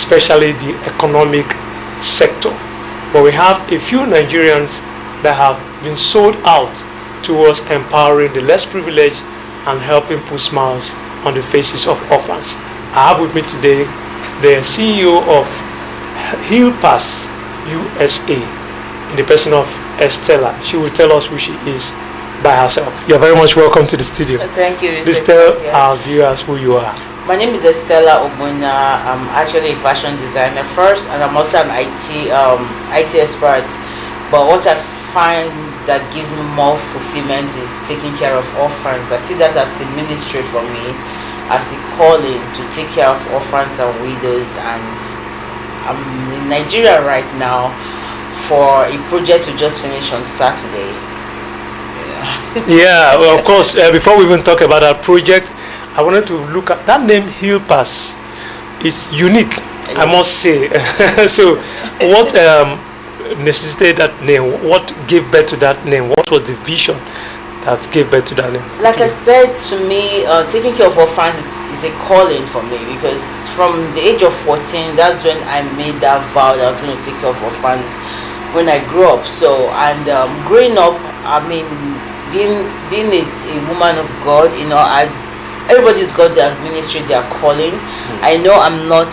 especially the economic sector. But we have a few Nigerians that have been sold out towards empowering the less privileged and helping put smiles on the faces of orphans. I have with me today the CEO of Healpers USA, in the person of Estella. She will tell us who she is by herself. You're very much welcome to the studio. Thank you. Please tell our viewers who you are. My name is Estella. I'm actually a fashion designer first, and I'm also an IT expert. But what I find that gives me more fulfillment is taking care of orphans. I see that as a ministry for me, as a calling to take care of orphans and widows. And I'm in Nigeria right now for a project we just finished on Saturday. Yeah, well, of course, before we even talk about that project, I wanted to look at that name, Healpers. It's unique, yes. I must say. So, what necessitated that name? What gave birth to that name? What was the vision that gave birth to that name? Like I said, to me, taking care of orphans is a calling for me, because from the age of 14, that's when I made that vow that I was going to take care of orphans when I grew up. So, and growing up, I mean, being a woman of God, you know, everybody's got their ministry, their calling. I know I'm not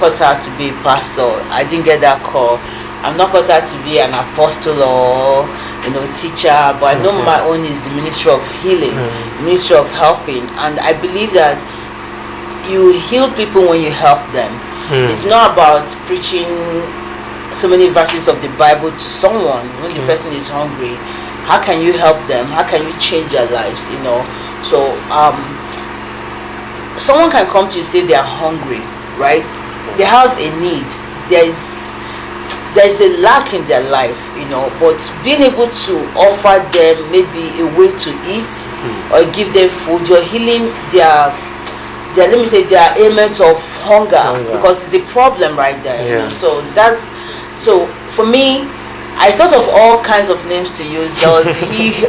called out to be a pastor. I didn't get that call. I'm not called out to be an apostle or, you know, teacher, but I know my own is the ministry of healing, ministry of helping. And I believe that you heal people when you help them. It's not about preaching so many verses of the Bible to someone when the person is hungry. How can you help them? How can you change their lives, you know? So someone can come to you, say they are hungry, right? They have a need. There's a lack in their life, you know, but being able to offer them maybe a way to eat or give them food, you're healing their let me say their ailment of hunger, because it's a problem right there. You know? So for me, I thought of all kinds of names to use. There was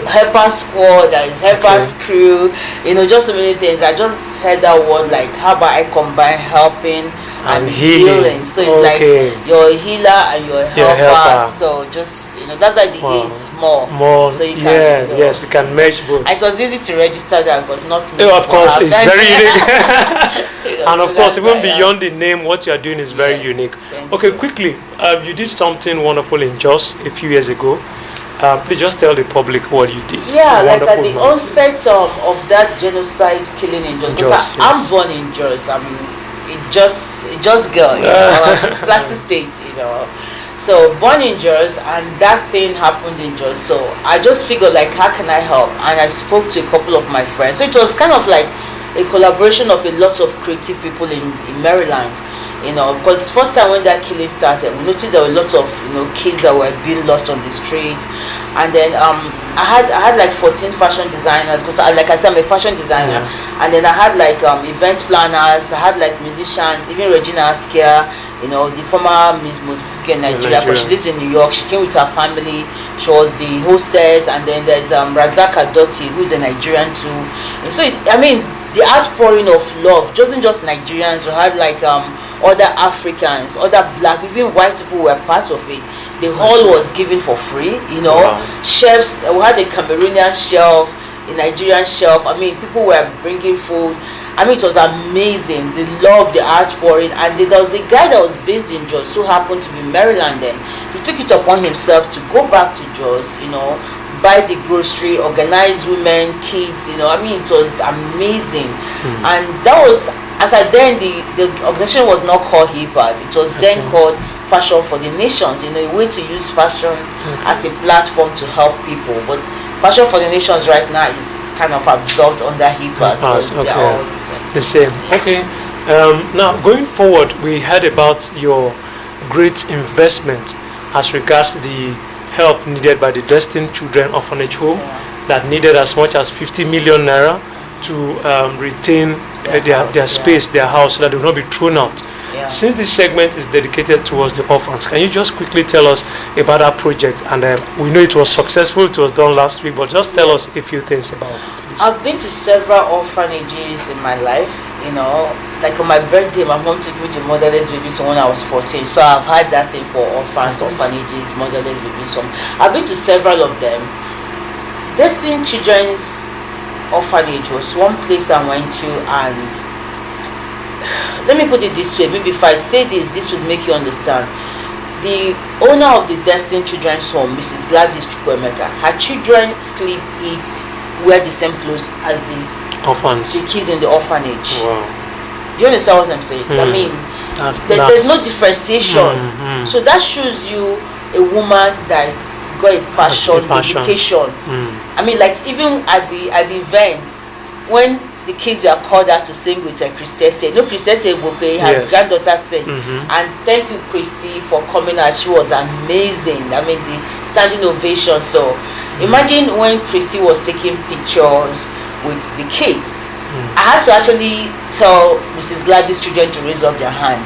Helpers Squad, there is Helpers Crew, you know, just so many things. I just heard that word, like, how about I combine helping and healing? So it's like you're a healer and you're a helper. So just, you know, that's why the A is more. So you can, you can merge both. It was easy to register that, because not me. Of course, it's very unique. And of course, even beyond the name, what you're doing is very unique. Okay, quickly, you did something wonderful in Jos a few years ago. Please just tell the public what you did. Yeah, like at the onset of that genocide killing in Jos. Because I'm born in Jos. I'm a Jos girl, you know, Plateau State, you know. So born in Jos, and that thing happened in Jos. So I just figured, like, how can I help? And I spoke to a couple of my friends. So it was kind of like a collaboration of a lot of creative people in Maryland. You know, because first time when that killing started, we noticed there were a lot of, you know, kids that were being lost on the street. And then I had like 14 fashion designers, because like I said, I'm a fashion designer. And then I had like event planners, I had like musicians, even Regina Askia, you know, the former most beautiful in Nigeria, because she lives in New York. She came with her family. She was the hostess. And then there's Razaka Dotti, who is a Nigerian too. And so I mean, the outpouring of love, wasn't just Nigerians. We had like other Africans, other black, even white people were part of it. The hall was given for free, you know. Chefs, we had a Cameroonian chef, a Nigerian chef. I mean, people were bringing food. I mean, it was amazing. The love, the outpouring. And there was a guy that was based in Jos, who happened to be Maryland then. He took it upon himself to go back to Jos, you know, buy the grocery, organize women, kids, you know. I mean, it was amazing. And that was, as I then, the organization was not called Healpers. It was then called Fashion for the Nations, you know, a way to use fashion as a platform to help people. But Fashion for the Nations right now is kind of absorbed under Healpers, because they're all the same. The same. Okay. Now, going forward, we heard about your great investment as regards the help needed by the Destined Children Orphanage Home that needed as much as 50 million naira to retain their space, their house, so that they will not be thrown out. Since this segment is dedicated towards the orphans, can you just quickly tell us about that project? And we know it was successful, it was done last week, but just tell us a few things about it, please. I've been to several orphanages in my life, you know, like on my birthday, my mom took me to motherless babies when I was 14. So I've had that thing for orphans, orphanages, motherless babies. So I've been to several of them. Destined Children's Orphanage was one place I went to, and let me put it this way, maybe if I say this would make you understand. The owner of the Destined Children's Home, Mrs. Gladys Chukwemeka, her children sleep, eat, wear the same clothes as the kids in the orphanage. Wow. Do you understand what I'm saying? I mean, there's no differentiation. So that shows you a woman that's got a passion, dedication. I mean, like even at the event, when the kids were called out to sing with Christesse. No, Christesse Eboke, her granddaughter sang. And thank you, Christy, for coming out. She was amazing. I mean, the standing ovation. So imagine when Christy was taking pictures with the kids. I had to actually tell Mrs. Gladys' children to raise up their hand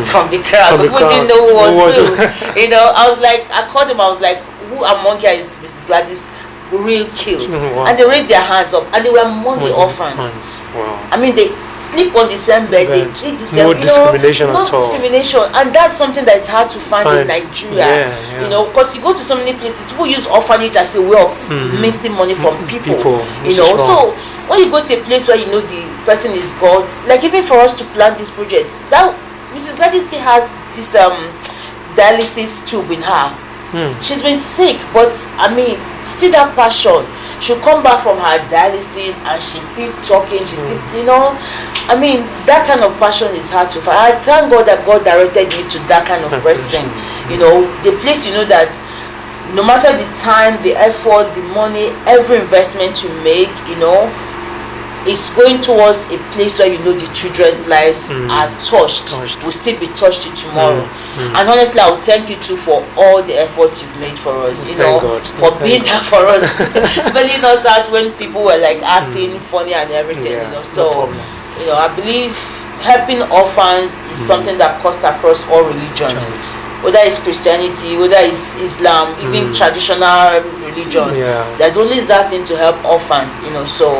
from the crowd. People didn't know who was who. You know, I was like, I called them, I was like, who among you is Mrs. Gladys' real killed? And they raised their hands up, and they were among the orphans. Wow. I mean, they sleep on the same bed, they eat the same, discrimination at all. Discrimination, and that's something that is hard to find in Nigeria. You know, because you go to so many places, people use orphanage as a way of missing money from people. You know, so when you go to a place where you know the person is God, like even for us to plan this project, that Mrs. Gladys still has this dialysis tube in her. She's been sick, but I mean, still that passion. She'll come back from her dialysis and she's still talking, she's still, you know, I mean, that kind of passion is hard to find. I thank God that God directed me to that kind of person. You know, the place, you know, that no matter the time, the effort, the money, every investment you make, you know, it's going towards a place where you know the children's lives are touched, will still be touched tomorrow. And honestly, I will thank you too for all the efforts you've made for us, you know, for being there for us, bailing us out when people were like acting funny and everything, you know. So, you know, I believe helping orphans is something that cuts across all religions. Whether it's Christianity, whether it's Islam, even traditional religion, there's always that thing to help orphans, you know. So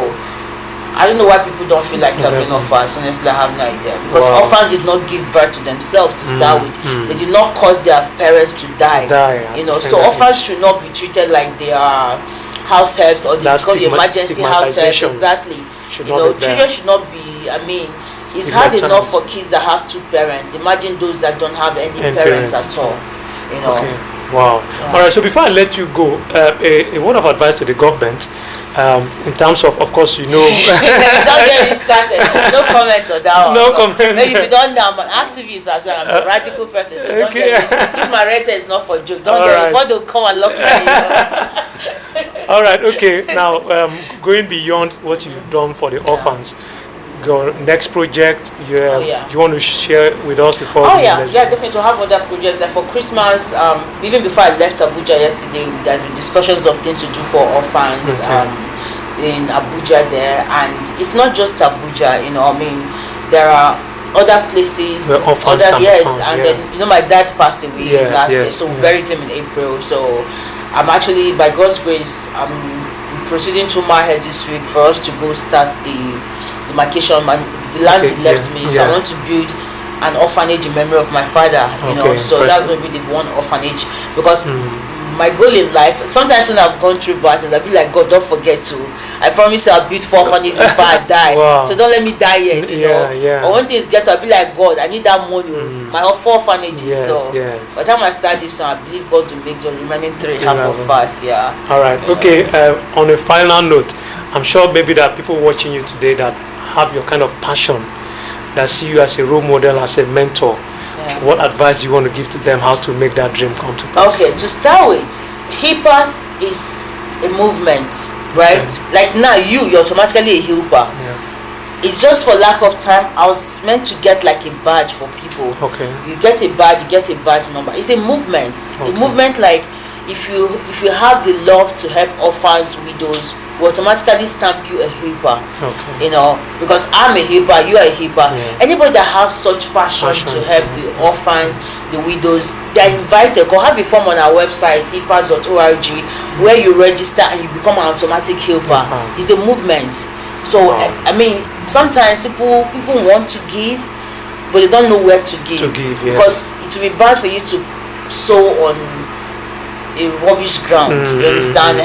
I don't know why people don't feel like helping orphans. Honestly, I have no idea. Because orphans did not give birth to themselves to start with. They did not cause their parents to die. You know, so orphans should not be treated like they are house helps or they become emergency house helps. Exactly. You know, children should not be. I mean, it's hard enough for kids that have two parents. Imagine those that don't have any parents at all. You know. Wow. All right. So before I let you go, a word of advice to the government. In terms of course, you know. Don't get me started. No comments on that one. No comments. Maybe if you don't know, I'm an activist as well. I'm a radical person. So don't get me. This my rating is not for joke. Don't get me. Before they come and lock me. All right. Okay. Now, going beyond what you've done for the orphans, your next project, you want to share with us before? Definitely to have other projects. Like for Christmas, even before I left Abuja yesterday, there's been discussions of things to do for orphans in Abuja there, and it's not just Abuja. You know, I mean, there are other places, then you know, my dad passed away last year, so we buried him in April. So I'm actually, by God's grace, I'm proceeding to my head this week for us to go start the demarcation, the land he left me. So I want to build an orphanage in memory of my father, you know. So that's going to be the one orphanage, because my goal in life, sometimes when I've gone through battles, I'll be like, God, don't forget to, I promise you I'll build 4 orphanages before I die. So don't let me die yet, you know. But one thing is I'll be like, God, I need that money. My 4 orphanages. By the time I start this one, I believe God will make the remaining 3 half of us. All right. Okay. On a final note, I'm sure maybe there are people watching you today that have your kind of passion, that see you as a role model, as a mentor. What advice do you want to give to them, how to make that dream come to pass? Okay, to start with, Healpers is a movement, right? Like now, you're automatically a helper. It's just for lack of time, I was meant to get like a badge for people. You get a badge, you get a badge number. It's a movement. A movement like, if you have the love to help orphans, widows, we automatically stamp you a helper. You know, because I'm a helper, you are a helper. Anybody that have such passion to help the orphans, the widows, they're invited. Go have a form on our website, healpers.org, where you register and you become an automatic helper. It's a movement. So I mean, sometimes people want to give, but they don't know where to give. Because it will be bad for you to sow on a rubbish ground. You understand?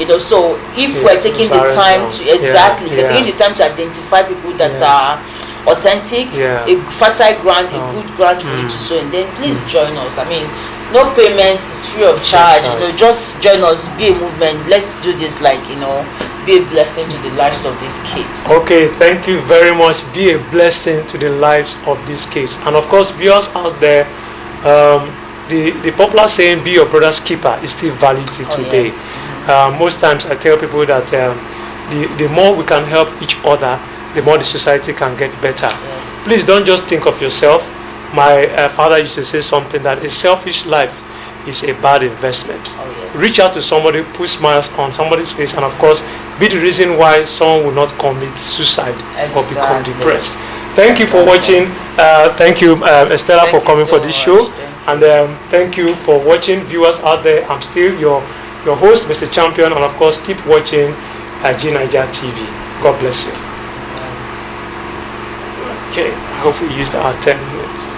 You know, so if we're taking the time to if we're taking the time to identify people that are authentic, a fertile ground, a good ground for you to sow, and then please join us. I mean, no payment is free of charge. You know, just join us, be a movement. Let's do this, like, you know, be a blessing to the lives of these kids. Okay, thank you very much. Be a blessing to the lives of these kids. And of course, viewers out there, the popular saying, be your brother's keeper, is still valid till today. Yes. Most times I tell people that the more we can help each other, the more the society can get better. Yes. Please don't just think of yourself. My father used to say something, that a selfish life is a bad investment. Yes. Reach out to somebody, put smiles on somebody's face, and of course be the reason why someone will not commit suicide or become depressed. Thank you for watching. Thank you, Estella, for coming for this show. And thank you for watching, viewers out there. I'm still your host, Mr. Champion, and of course keep watching G9ijaTV. God bless you. Okay, I hope we used our 10 minutes.